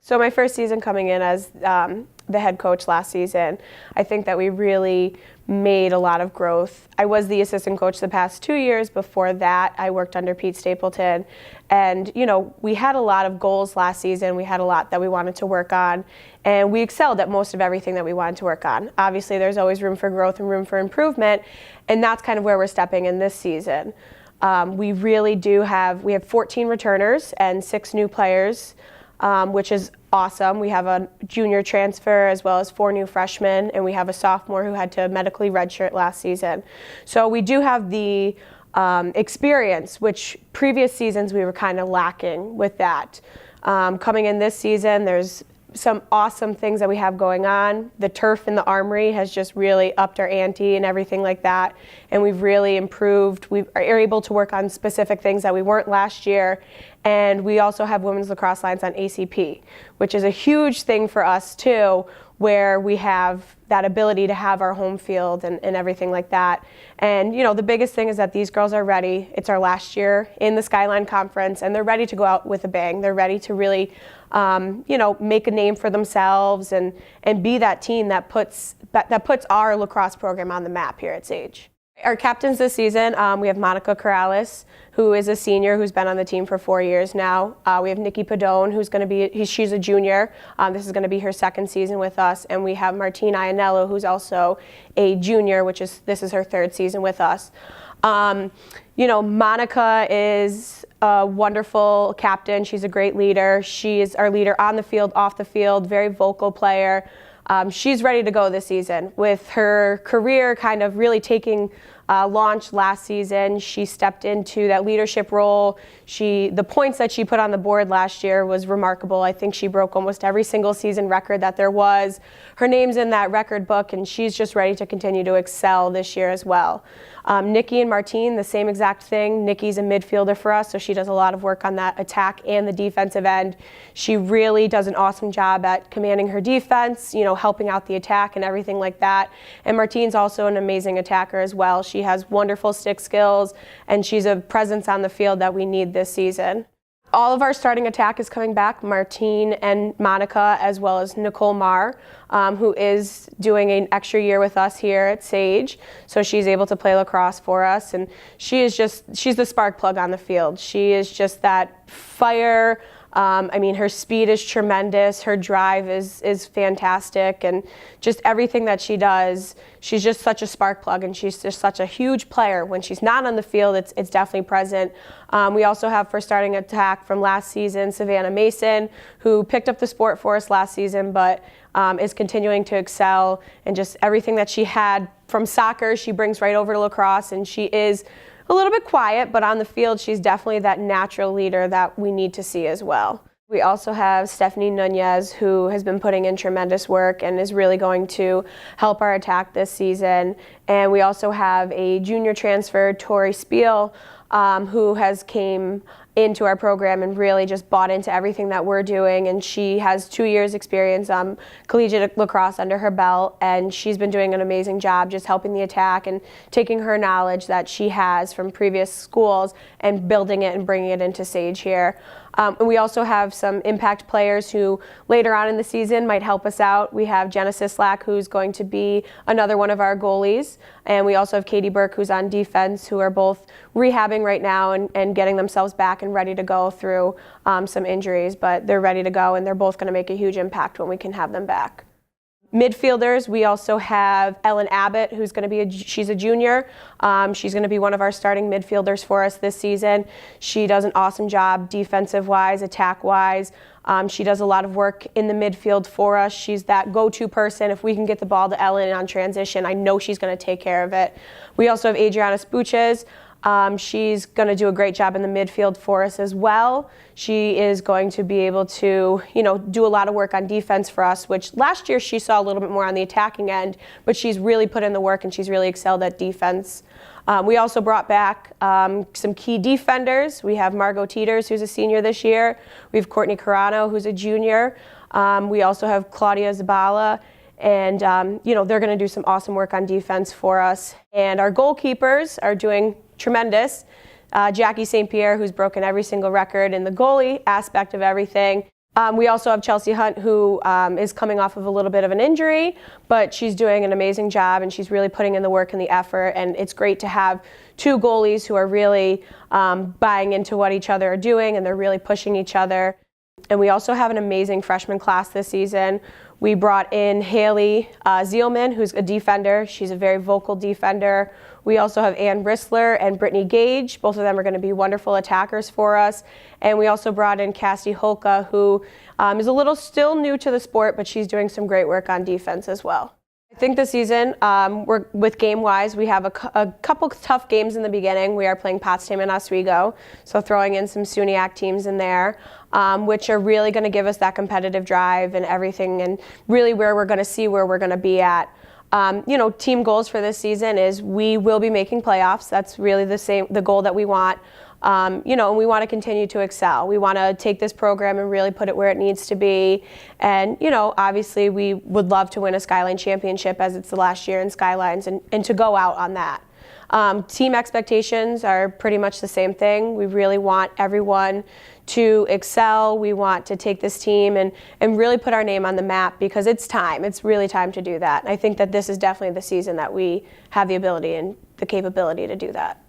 So my first season coming in as the head coach last season, I think that we really made a lot of growth. I was the assistant coach the past 2 years. Before that, I worked under Pete Stapleton. And, we had a lot of goals last season. We had a lot that we wanted to work on. And we excelled at most of everything that we wanted to work on. Obviously, there's always room for growth and room for improvement. And that's kind of where we're stepping in this season. We really do we have 14 returners and 6 new players, which is awesome. We have a junior transfer as well as 4 new freshmen, and we have a sophomore who had to medically redshirt last season. So we do have the experience, which previous seasons we were kind of lacking with that. Coming in this season, there's some awesome things that we have going on. The turf in the Armory has just really upped our ante and everything like that, and we've really improved. We are able to work on specific things that we weren't last year, and we also have women's lacrosse lines on ACP, which is a huge thing for us too, where we have that ability to have our home field and everything like that. And the biggest thing is that these girls are ready. It's our last year in the Skyline Conference, and they're ready to go out with a bang. They're ready to really make a name for themselves and be that team that puts our lacrosse program on the map here at Sage. Our captains this season, we have Monica Corrales, who is a senior who's been on the team for 4 years now. We have Nikki Padone, she's a junior. This is going to be her second season with us. And we have Martine Ianello, who's also a junior, this is her 3rd season with us. Monica is a wonderful captain. She's a great leader. She is our leader on the field, off the field, very vocal player. She's ready to go this season. With her career kind of really taking launch last season, she stepped into that leadership role. The points that she put on the board last year was remarkable. I think she broke almost every single season record that there was. Her name's in that record book, and she's just ready to continue to excel this year as well. Nikki and Martine, the same exact thing. Nikki's a midfielder for us, so she does a lot of work on that attack and the defensive end. She really does an awesome job at commanding her defense, helping out the attack and everything like that. And Martine's also an amazing attacker as well. She has wonderful stick skills, and she's a presence on the field that we need this season. All of our starting attack is coming back, Martine and Monica, as well as Nicole Marr, who is doing an extra year with us here at Sage. So she's able to play lacrosse for us, and she's the spark plug on the field. She is just that fire. Her speed is tremendous. Her drive is fantastic, and just everything that she does, she's just such a spark plug, and she's just such a huge player. When she's not on the field, it's definitely present. We also have for starting attack from last season, Savannah Mason, who picked up the sport for us last season, but is continuing to excel, and just everything that she had from soccer, she brings right over to lacrosse, and she is a little bit quiet, but on the field, she's definitely that natural leader that we need to see as well. We also have Stephanie Nunez, who has been putting in tremendous work and is really going to help our attack this season. And we also have a junior transfer, Tori Spiel, who has came into our program and really just bought into everything that we're doing, and she has 2 years experience collegiate lacrosse under her belt, and she's been doing an amazing job just helping the attack and taking her knowledge that she has from previous schools and building it and bringing it into Sage here. And we also have some impact players who later on in the season might help us out. We have Jenna Sislak, who's going to be another one of our goalies. And we also have Katie Burke, who's on defense, who are both rehabbing right now and getting themselves back and ready to go through some injuries. But they're ready to go, and they're both going to make a huge impact when we can have them back. Midfielders, we also have Ellen Abbott, who's going to be she's a junior. She's going to be one of our starting midfielders for us this season. She does an awesome job defensive-wise, attack-wise. She does a lot of work in the midfield for us. She's that go-to person. If we can get the ball to Ellen on transition, I know she's going to take care of it. We also have Adriana Smooches. She's going to do a great job in the midfield for us as well. She is going to be able to, do a lot of work on defense for us, which last year she saw a little bit more on the attacking end, but she's really put in the work and she's really excelled at defense. We also brought back some key defenders. We have Margot Teeters, who's a senior this year. We have Courtney Carano, who's a junior. We also have Claudia Zabala. And, they're going to do some awesome work on defense for us. And our goalkeepers are doing tremendous. Jackie St. Pierre, who's broken every single record in the goalie aspect of everything. We also have Chelsea Hunt, who is coming off of a little bit of an injury, but she's doing an amazing job, and she's really putting in the work and the effort, and it's great to have two goalies who are really buying into what each other are doing, and they're really pushing each other. And we also have an amazing freshman class this season. We brought in Haley Zielman, who's a defender. She's a very vocal defender. We also have Ann Rissler and Brittany Gage. Both of them are going to be wonderful attackers for us. And we also brought in Cassie Holka, who is a little still new to the sport, but she's doing some great work on defense as well. I think this season, we're with game-wise, we have a couple tough games in the beginning. We are playing Potsdam and Oswego, so throwing in some SUNYAC teams in there, which are really going to give us that competitive drive and everything, and really where we're going to see where we're going to be at. Team goals for this season is we will be making playoffs. That's really the goal that we want. And we want to continue to excel. We want to take this program and really put it where it needs to be. And, obviously we would love to win a Skyline championship as it's the last year in Skylines and to go out on that. Team expectations are pretty much the same thing. We really want everyone to excel. We want to take this team and really put our name on the map because it's time. It's really time to do that. And I think that this is definitely the season that we have the ability and the capability to do that.